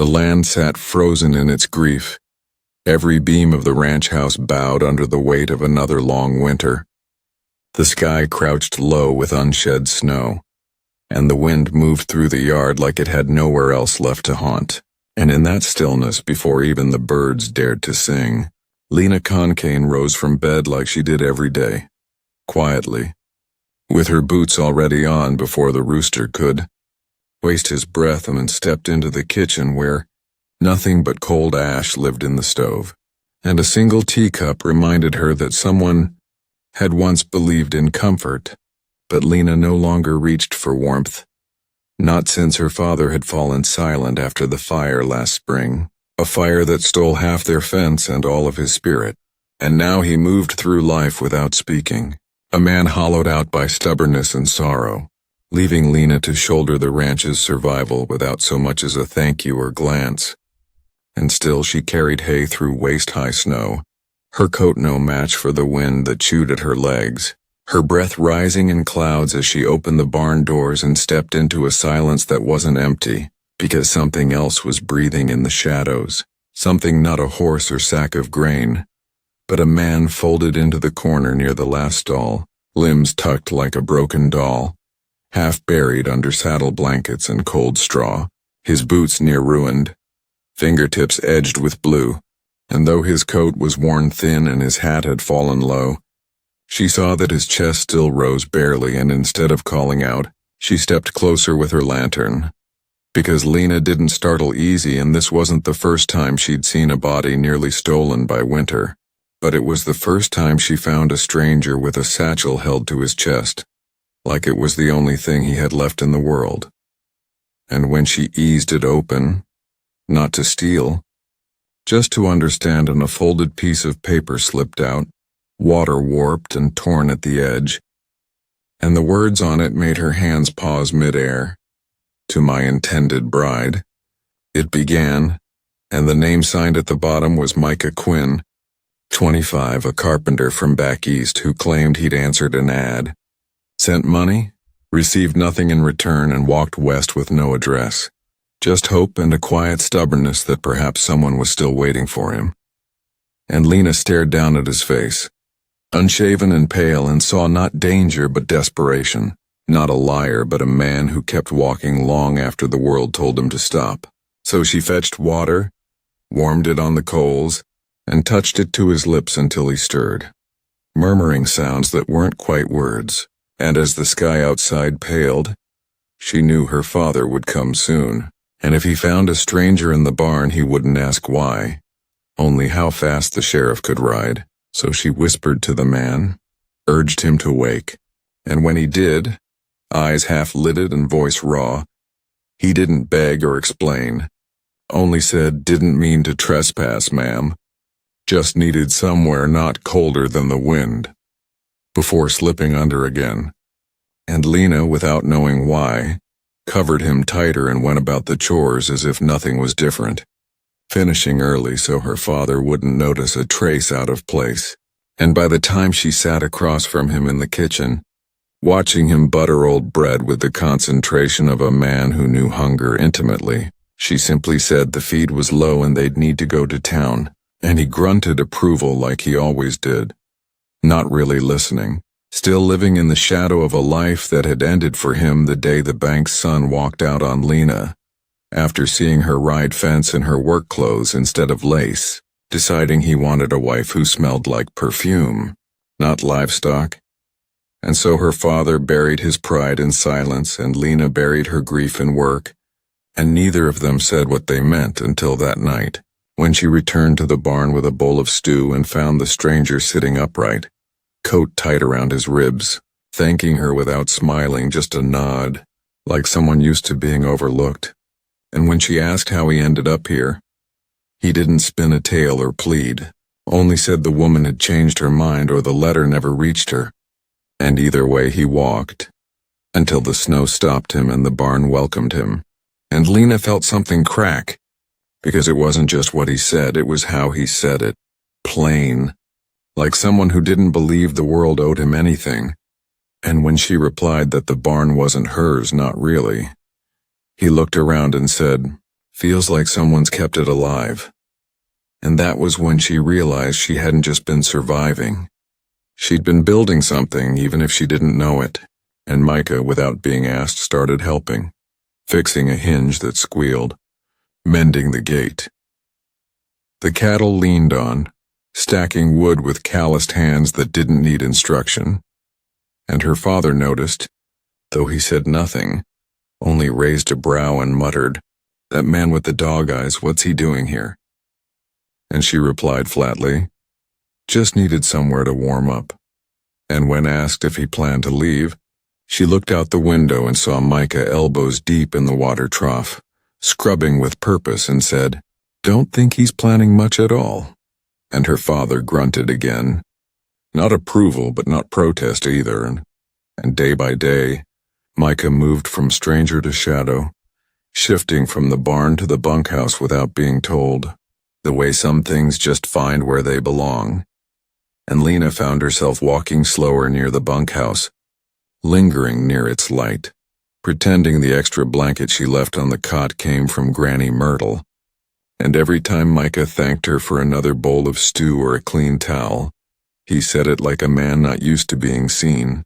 The land sat frozen in its grief. Every beam of the ranch house bowed under the weight of another long winter. The sky crouched low with unshed snow, and the wind moved through the yard like it had nowhere else left to haunt. And in that stillness, before even the birds dared to sing, Lena Concaine rose from bed like she did every day, quietly, with her boots already on before the rooster could waste his breath, and stepped into the kitchen where nothing but cold ash lived in the stove, and a single teacup reminded her that someone had once believed in comfort, but Lena no longer reached for warmth, not since her father had fallen silent after the fire last spring, a fire that stole half their fence and all of his spirit, and now he moved through life without speaking, a man hollowed out by stubbornness and sorrow, leaving Lena to shoulder the ranch's survival without so much as a thank you or glance. And still she carried hay through waist-high snow, her coat no match for the wind that chewed at her legs, her breath rising in clouds as she opened the barn doors and stepped into a silence that wasn't empty, because something else was breathing in the shadows, something not a horse or sack of grain, but a man folded into the corner near the last stall, limbs tucked like a broken doll, half buried under saddle blankets and cold straw, his boots near ruined, fingertips edged with blue, and though his coat was worn thin and his hat had fallen low, she saw that his chest still rose barely, and instead of calling out, she stepped closer with her lantern. Because Lena didn't startle easy, and this wasn't the first time she'd seen a body nearly stolen by winter, but it was the first time she found a stranger with a satchel held to his chest, like it was the only thing he had left in the world. And when she eased it open, not to steal, just to understand, and a folded piece of paper slipped out, water warped and torn at the edge, and the words on it made her hands pause mid-air. To my intended bride, it began, and the name signed at the bottom was Micah Quinn, 25, a carpenter from back east who claimed he'd answered an ad, sent money, received nothing in return, and walked west with no address. Just hope and a quiet stubbornness that perhaps someone was still waiting for him. And Lena stared down at his face, unshaven and pale, and saw not danger but desperation, not a liar but a man who kept walking long after the world told him to stop. So she fetched water, warmed it on the coals, and touched it to his lips until he stirred, murmuring sounds that weren't quite words, and as the sky outside paled, she knew her father would come soon. And if he found a stranger in the barn, he wouldn't ask why, only how fast the sheriff could ride. So she whispered to the man, urged him to wake, and when he did, eyes half-lidded and voice raw, he didn't beg or explain, only said, "Didn't mean to trespass, ma'am. Just needed somewhere not colder than the wind," before slipping under again. And Lena, without knowing why, covered him tighter and went about the chores as if nothing was different, finishing early so her father wouldn't notice a trace out of place. And by the time she sat across from him in the kitchen, watching him butter old bread with the concentration of a man who knew hunger intimately, she simply said the feed was low and they'd need to go to town, and he grunted approval like he always did, not really listening. Still living in the shadow of a life that had ended for him the day the bank's son walked out on Lena, after seeing her ride fence in her work clothes instead of lace, deciding he wanted a wife who smelled like perfume, not livestock. And so her father buried his pride in silence, and Lena buried her grief in work, and neither of them said what they meant until that night, when she returned to the barn with a bowl of stew and found the stranger sitting upright, coat tight around his ribs, thanking her without smiling, just a nod, like someone used to being overlooked. And when she asked how he ended up here, he didn't spin a tale or plead, only said the woman had changed her mind or the letter never reached her. And either way he walked, until the snow stopped him and the barn welcomed him. And Lena felt something crack, because it wasn't just what he said, it was how he said it, plain, like someone who didn't believe the world owed him anything. And when she replied that the barn wasn't hers, not really, he looked around and said, Feels like someone's kept it alive. And that was when she realized she hadn't just been surviving. She'd been building something, even if she didn't know it. And Micah, without being asked, started helping. Fixing a hinge that squealed. Mending the gate. The cattle leaned on, stacking wood with calloused hands that didn't need instruction. And her father noticed, though he said nothing, only raised a brow and muttered, "That man with the dog eyes, what's he doing here?" And she replied flatly, "Just needed somewhere to warm up." And when asked if he planned to leave, she looked out the window and saw Micah elbows deep in the water trough, scrubbing with purpose, and said, "Don't think he's planning much at all." And her father grunted again. Not approval, but not protest either, and day by day, Micah moved from stranger to shadow, shifting from the barn to the bunkhouse without being told, the way some things just find where they belong. And Lena found herself walking slower near the bunkhouse, lingering near its light, pretending the extra blanket she left on the cot came from Granny Myrtle. And every time Micah thanked her for another bowl of stew or a clean towel, he said it like a man not used to being seen.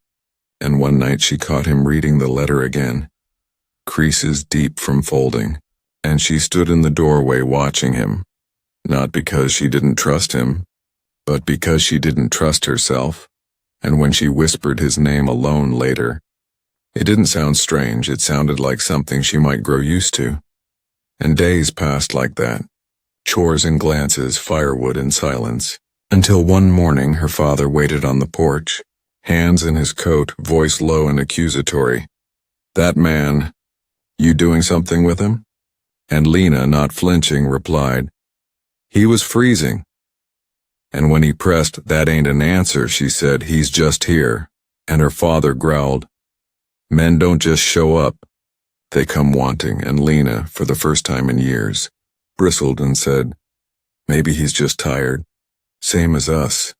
And one night she caught him reading the letter again, creases deep from folding, and she stood in the doorway watching him, not because she didn't trust him, but because she didn't trust herself. And when she whispered his name alone later, it didn't sound strange, it sounded like something she might grow used to. And days passed like that, chores and glances, firewood and silence, until one morning her father waited on the porch, hands in his coat, voice low and accusatory. "That man, you doing something with him?" And Lena, not flinching, replied, "He was freezing." And when he pressed, "That ain't an answer," she said, "He's just here." And her father growled, "Men don't just show up. They come wanting." And Lena, for the first time in years, bristled and said, "Maybe he's just tired. Same as us."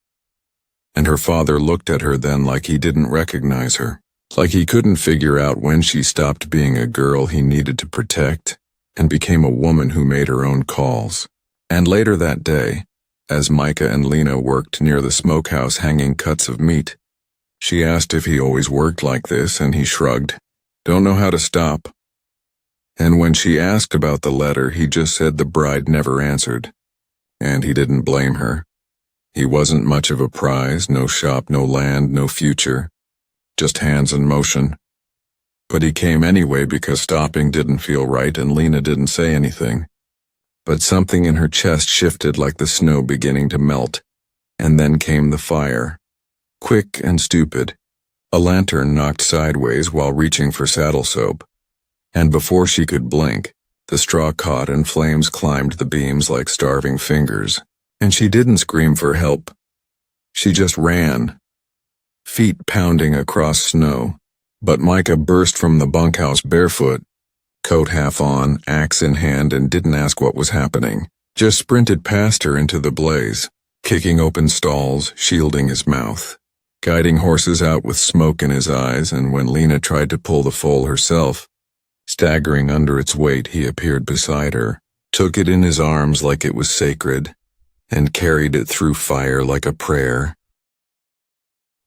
And her father looked at her then like he didn't recognize her, like he couldn't figure out when she stopped being a girl he needed to protect and became a woman who made her own calls. And later that day, as Micah and Lena worked near the smokehouse hanging cuts of meat, she asked if he always worked like this, and he shrugged, "Don't know how to stop." And when she asked about the letter, he just said the bride never answered. And he didn't blame her. He wasn't much of a prize, no shop, no land, no future, just hands in motion. But he came anyway because stopping didn't feel right and Lena didn't say anything. But something in her chest shifted like the snow beginning to melt, and then came the fire. Quick and stupid. A lantern knocked sideways while reaching for saddle soap, and before she could blink, the straw caught and flames climbed the beams like starving fingers. And she didn't scream for help. She just ran, feet pounding across snow. But Micah burst from the bunkhouse barefoot, coat half on, axe in hand, and didn't ask what was happening. Just sprinted past her into the blaze, kicking open stalls, shielding his mouth, guiding horses out with smoke in his eyes. And when Lena tried to pull the foal herself, staggering under its weight, he appeared beside her, took it in his arms like it was sacred, and carried it through fire like a prayer.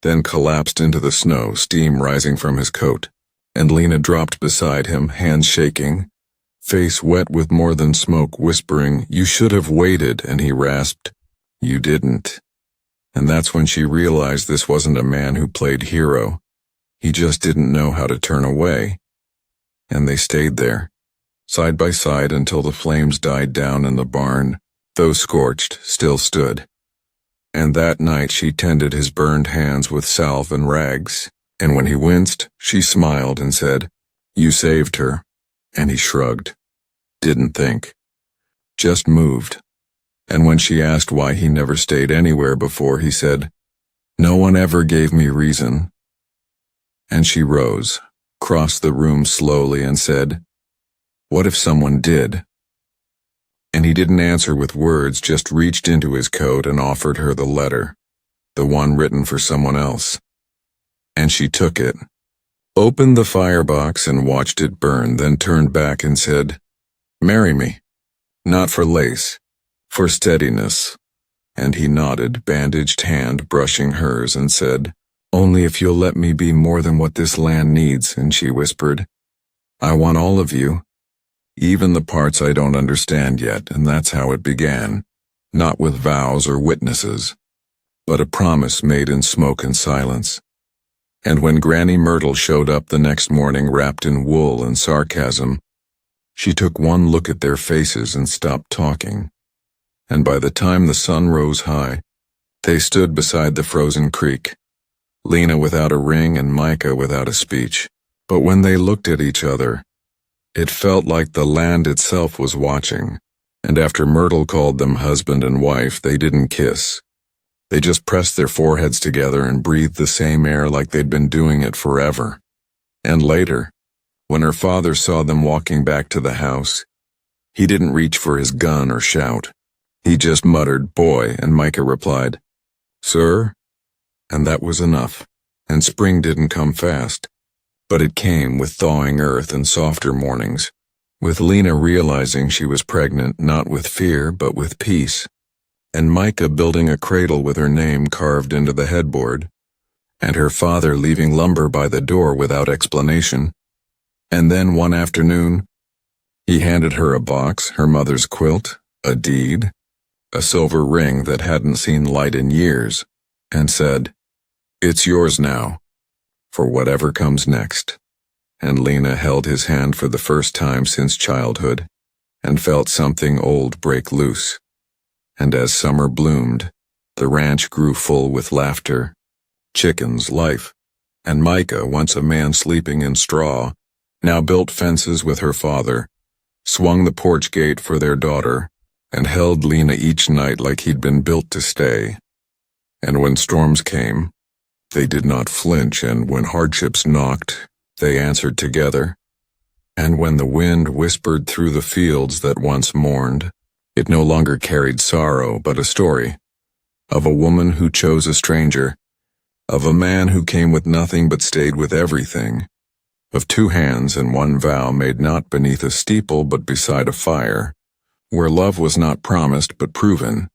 Then collapsed into the snow, steam rising from his coat, and Lena dropped beside him, hands shaking, face wet with more than smoke, whispering, "You should have waited," and he rasped, "You didn't." And that's when she realized this wasn't a man who played hero. He just didn't know how to turn away. And they stayed there, side by side, until the flames died down in the barn. Those scorched, still stood. And that night she tended his burned hands with salve and rags, and when he winced, she smiled and said, "You saved her." And he shrugged. Didn't think. Just moved. And when she asked why he never stayed anywhere before, he said, "No one ever gave me reason." And she rose, crossed the room slowly, and said, "What if someone did?" And he didn't answer with words, just reached into his coat and offered her the letter, the one written for someone else. And she took it, opened the firebox and watched it burn, then turned back and said, Marry me. Not for lace. For steadiness. And he nodded, bandaged hand brushing hers, and said, Only if you'll let me be more than what this land needs, and she whispered, I want all of you. Even the parts I don't understand yet, and that's how it began. Not with vows or witnesses, but a promise made in smoke and silence. And when Granny Myrtle showed up the next morning wrapped in wool and sarcasm, she took one look at their faces and stopped talking. And by the time the sun rose high, they stood beside the frozen creek, Lena without a ring and Micah without a speech. But when they looked at each other, it felt like the land itself was watching, and after Myrtle called them husband and wife, they didn't kiss. They just pressed their foreheads together and breathed the same air like they'd been doing it forever. And later, when her father saw them walking back to the house, he didn't reach for his gun or shout. He just muttered, boy, and Micah replied, Sir? And that was enough, and spring didn't come fast. But it came with thawing earth and softer mornings, with Lena realizing she was pregnant not with fear but with peace, and Micah building a cradle with her name carved into the headboard, and her father leaving lumber by the door without explanation. And then one afternoon, he handed her a box, her mother's quilt, a deed, a silver ring that hadn't seen light in years, and said, It's yours now, for whatever comes next. And Lena held his hand for the first time since childhood, and felt something old break loose. And as summer bloomed, the ranch grew full with laughter, chickens, life, and Micah, once a man sleeping in straw, now built fences with her father, swung the porch gate for their daughter, and held Lena each night like he'd been built to stay. And when storms came, they did not flinch, and when hardships knocked, they answered together. And when the wind whispered through the fields that once mourned, it no longer carried sorrow but a story, of a woman who chose a stranger, of a man who came with nothing but stayed with everything, of two hands and one vow made not beneath a steeple but beside a fire, where love was not promised but proven,